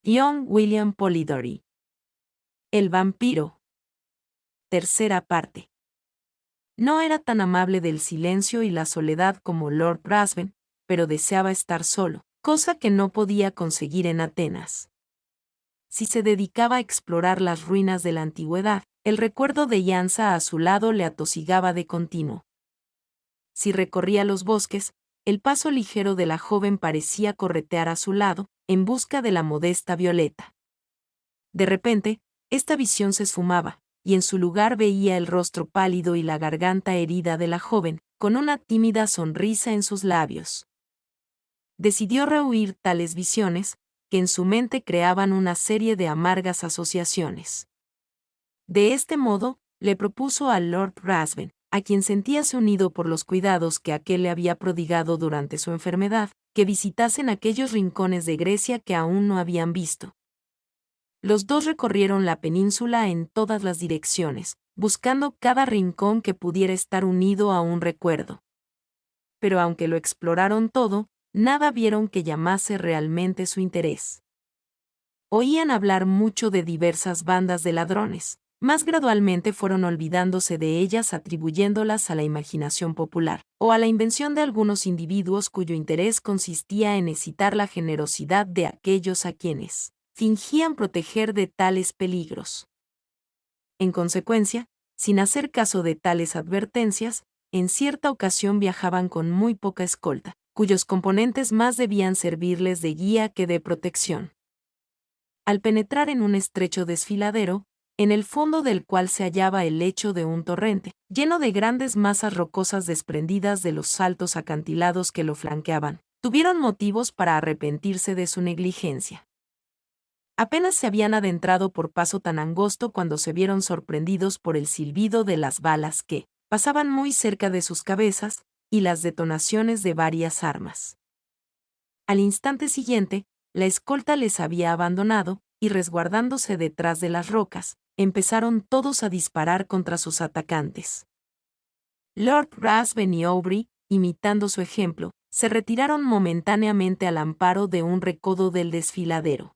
John William Polidori. El vampiro. Tercera parte. No era tan amable del silencio y la soledad como Lord Ruthven, pero deseaba estar solo, cosa que no podía conseguir en Atenas. Si se dedicaba a explorar las ruinas de la antigüedad, el recuerdo de Llanza a su lado le atosigaba de continuo. Si recorría los bosques, el paso ligero de la joven parecía corretear a su lado, en busca de la modesta Violeta. De repente, esta visión se esfumaba, y en su lugar veía el rostro pálido y la garganta herida de la joven, con una tímida sonrisa en sus labios. Decidió rehuir tales visiones, que en su mente creaban una serie de amargas asociaciones. De este modo, le propuso a Lord Ruthven, a quien sentíase unido por los cuidados que aquél le había prodigado durante su enfermedad, que visitasen aquellos rincones de Grecia que aún no habían visto. Los dos recorrieron la península en todas las direcciones, buscando cada rincón que pudiera estar unido a un recuerdo. Pero aunque lo exploraron todo, nada vieron que llamase realmente su interés. Oían hablar mucho de diversas bandas de ladrones, mas gradualmente fueron olvidándose de ellas atribuyéndolas a la imaginación popular, o a la invención de algunos individuos cuyo interés consistía en excitar la generosidad de aquellos a quienes fingían proteger de tales peligros. En consecuencia, sin hacer caso de tales advertencias, en cierta ocasión viajaban con muy poca escolta, cuyos componentes más debían servirles de guía que de protección. Al penetrar en un estrecho desfiladero, en el fondo del cual se hallaba el lecho de un torrente, lleno de grandes masas rocosas desprendidas de los altos acantilados que lo flanqueaban, tuvieron motivos para arrepentirse de su negligencia. Apenas se habían adentrado por paso tan angosto cuando se vieron sorprendidos por el silbido de las balas que pasaban muy cerca de sus cabezas y las detonaciones de varias armas. Al instante siguiente, la escolta les había abandonado, y resguardándose detrás de las rocas, empezaron todos a disparar contra sus atacantes. Lord Ruthven y Aubrey, imitando su ejemplo, se retiraron momentáneamente al amparo de un recodo del desfiladero.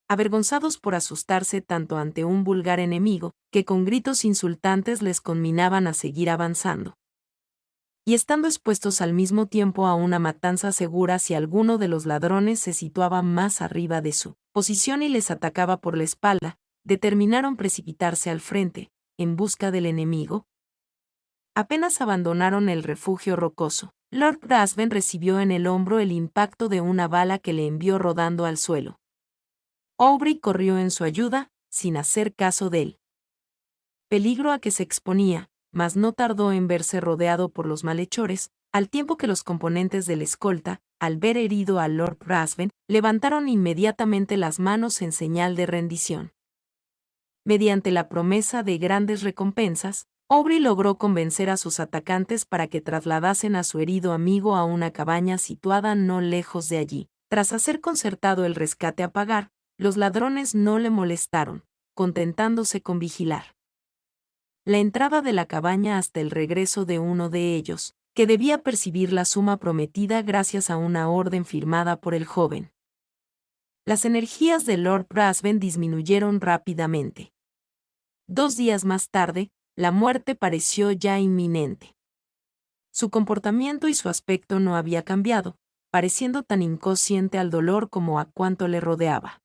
Avergonzados por asustarse tanto ante un vulgar enemigo, que con gritos insultantes les conminaban a seguir avanzando. Y estando expuestos al mismo tiempo a una matanza segura si alguno de los ladrones se situaba más arriba de su posición y les atacaba por la espalda, determinaron precipitarse al frente, en busca del enemigo. Apenas abandonaron el refugio rocoso, Lord Ruthven recibió en el hombro el impacto de una bala que le envió rodando al suelo. Aubrey corrió en su ayuda, sin hacer caso de él. Peligro a que se exponía, mas no tardó en verse rodeado por los malhechores, al tiempo que los componentes de la escolta, al ver herido a Lord Ruthven, levantaron inmediatamente las manos en señal de rendición. Mediante la promesa de grandes recompensas, Aubrey logró convencer a sus atacantes para que trasladasen a su herido amigo a una cabaña situada no lejos de allí. Tras hacer concertado el rescate a pagar, los ladrones no le molestaron, contentándose con vigilar la entrada de la cabaña hasta el regreso de uno de ellos, que debía percibir la suma prometida gracias a una orden firmada por el joven. Las energías de Lord Ruthven disminuyeron rápidamente. 2 días más tarde, la muerte pareció ya inminente. Su comportamiento y su aspecto no había cambiado, pareciendo tan inconsciente al dolor como a cuanto le rodeaba.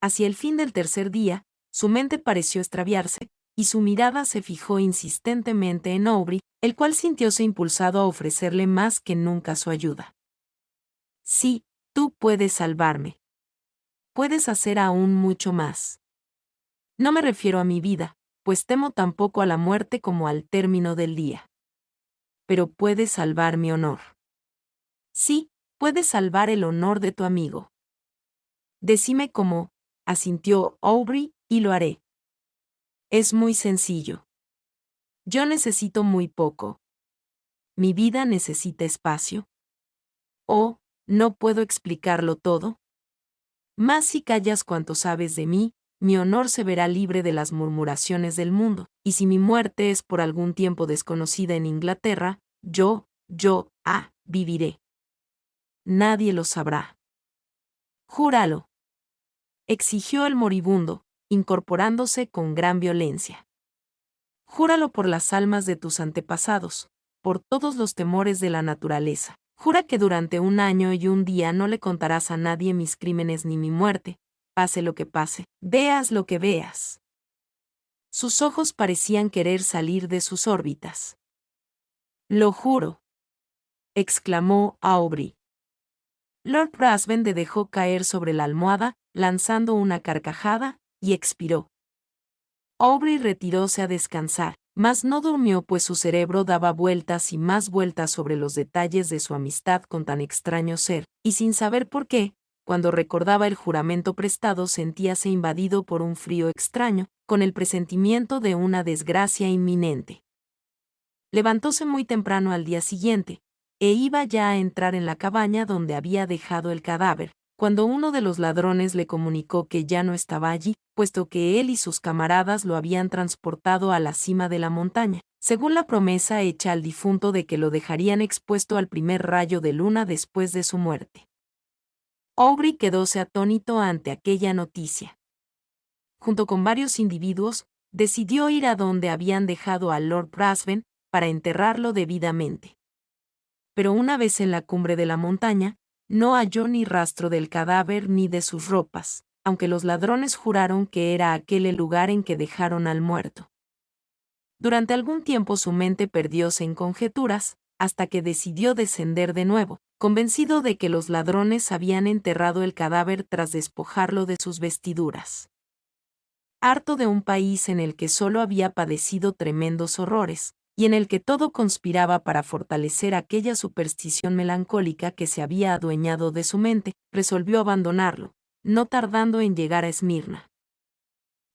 Hacia el fin del tercer día, su mente pareció extraviarse, y su mirada se fijó insistentemente en Aubrey, el cual sintióse impulsado a ofrecerle más que nunca su ayuda. Sí, tú puedes salvarme. Puedes hacer aún mucho más. No me refiero a mi vida, pues temo tampoco a la muerte como al término del día. Pero puedes salvar mi honor. Sí, puedes salvar el honor de tu amigo. Decime cómo, asintió Aubrey, y lo haré. Es muy sencillo. Yo necesito muy poco. Mi vida necesita espacio. Oh, ¿no puedo explicarlo todo? Más si callas cuanto sabes de mí, mi honor se verá libre de las murmuraciones del mundo, y si mi muerte es por algún tiempo desconocida en Inglaterra, viviré. Nadie lo sabrá. Júralo. exigió el moribundo, incorporándose con gran violencia. Júralo por las almas de tus antepasados, por todos los temores de la naturaleza. Jura que durante 1 año y 1 día no le contarás a nadie mis crímenes ni mi muerte, pase lo que pase, veas lo que veas. Sus ojos parecían querer salir de sus órbitas. Lo juro, exclamó Aubrey. Lord Ruthven dejó caer sobre la almohada, lanzando una carcajada, y expiró. Aubrey retiróse a descansar, mas no durmió pues su cerebro daba vueltas y más vueltas sobre los detalles de su amistad con tan extraño ser, y sin saber por qué, cuando recordaba el juramento prestado sentíase invadido por un frío extraño, con el presentimiento de una desgracia inminente. Levantóse muy temprano al día siguiente, e iba ya a entrar en la cabaña donde había dejado el cadáver, cuando uno de los ladrones le comunicó que ya no estaba allí, puesto que él y sus camaradas lo habían transportado a la cima de la montaña, según la promesa hecha al difunto de que lo dejarían expuesto al primer rayo de luna después de su muerte. Aubrey quedóse atónito ante aquella noticia. Junto con varios individuos, decidió ir a donde habían dejado a Lord Ruthven para enterrarlo debidamente. Pero una vez en la cumbre de la montaña, no halló ni rastro del cadáver ni de sus ropas, aunque los ladrones juraron que era aquel el lugar en que dejaron al muerto. Durante algún tiempo su mente perdióse en conjeturas, hasta que decidió descender de nuevo, convencido de que los ladrones habían enterrado el cadáver tras despojarlo de sus vestiduras. Harto de un país en el que solo había padecido tremendos horrores, y en el que todo conspiraba para fortalecer aquella superstición melancólica que se había adueñado de su mente, resolvió abandonarlo, no tardando en llegar a Esmirna.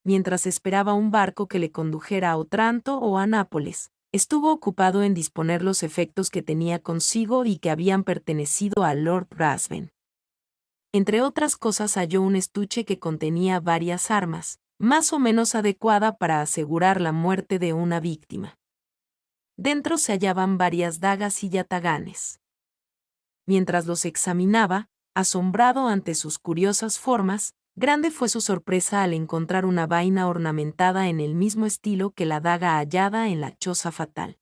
Mientras esperaba un barco que le condujera a Otranto o a Nápoles, estuvo ocupado en disponer los efectos que tenía consigo y que habían pertenecido a Lord Ruthven. Entre otras cosas halló un estuche que contenía varias armas, más o menos adecuada para asegurar la muerte de una víctima. Dentro se hallaban varias dagas y yataganes. Mientras los examinaba, asombrado ante sus curiosas formas, grande fue su sorpresa al encontrar una vaina ornamentada en el mismo estilo que la daga hallada en la choza fatal.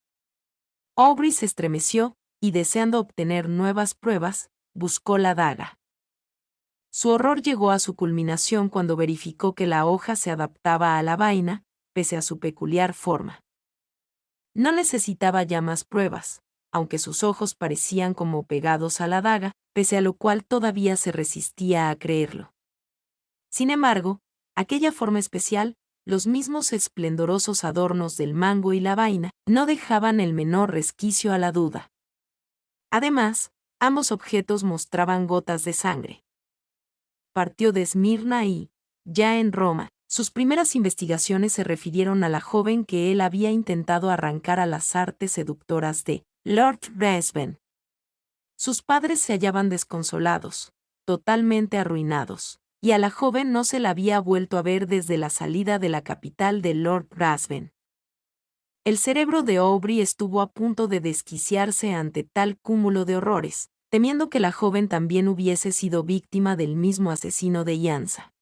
Aubrey se estremeció, y deseando obtener nuevas pruebas, buscó la daga. Su horror llegó a su culminación cuando verificó que la hoja se adaptaba a la vaina, pese a su peculiar forma. No necesitaba ya más pruebas, aunque sus ojos parecían como pegados a la daga, pese a lo cual todavía se resistía a creerlo. Sin embargo, aquella forma especial, los mismos esplendorosos adornos del mango y la vaina, no dejaban el menor resquicio a la duda. Además, ambos objetos mostraban gotas de sangre. Partió de Esmirna y, ya en Roma, sus primeras investigaciones se refirieron a la joven que él había intentado arrancar a las artes seductoras de Lord Ruthven. Sus padres se hallaban desconsolados, totalmente arruinados, y a la joven no se la había vuelto a ver desde la salida de la capital de Lord Ruthven. El cerebro de Aubrey estuvo a punto de desquiciarse ante tal cúmulo de horrores, temiendo que la joven también hubiese sido víctima del mismo asesino de Llanza.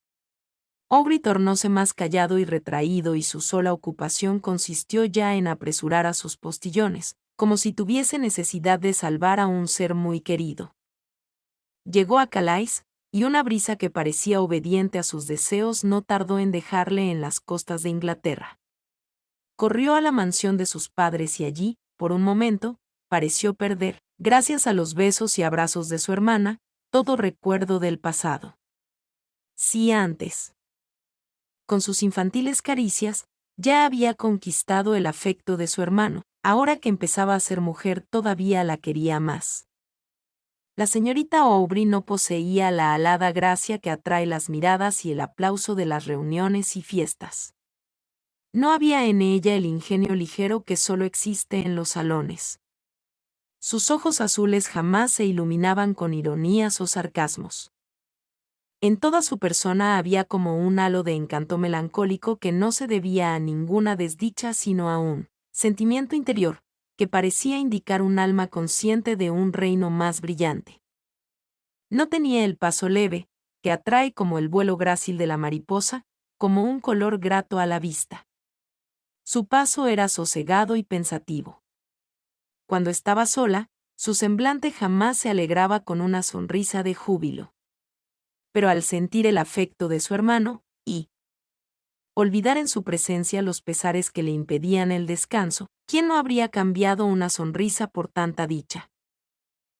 Aubrey tornóse más callado y retraído y su sola ocupación consistió ya en apresurar a sus postillones, como si tuviese necesidad de salvar a un ser muy querido. Llegó a Calais, y una brisa que parecía obediente a sus deseos no tardó en dejarle en las costas de Inglaterra. Corrió a la mansión de sus padres y allí, por un momento, pareció perder, gracias a los besos y abrazos de su hermana, todo recuerdo del pasado. Sí, antes. Con sus infantiles caricias, ya había conquistado el afecto de su hermano, ahora que empezaba a ser mujer todavía la quería más. La señorita Aubrey no poseía la alada gracia que atrae las miradas y el aplauso de las reuniones y fiestas. No había en ella el ingenio ligero que solo existe en los salones. Sus ojos azules jamás se iluminaban con ironías o sarcasmos. En toda su persona había como un halo de encanto melancólico que no se debía a ninguna desdicha sino a un sentimiento interior, que parecía indicar un alma consciente de un reino más brillante. No tenía el paso leve, que atrae como el vuelo grácil de la mariposa, como un color grato a la vista. Su paso era sosegado y pensativo. Cuando estaba sola, su semblante jamás se alegraba con una sonrisa de júbilo. Pero al sentir el afecto de su hermano, y olvidar en su presencia los pesares que le impedían el descanso, ¿quién no habría cambiado una sonrisa por tanta dicha?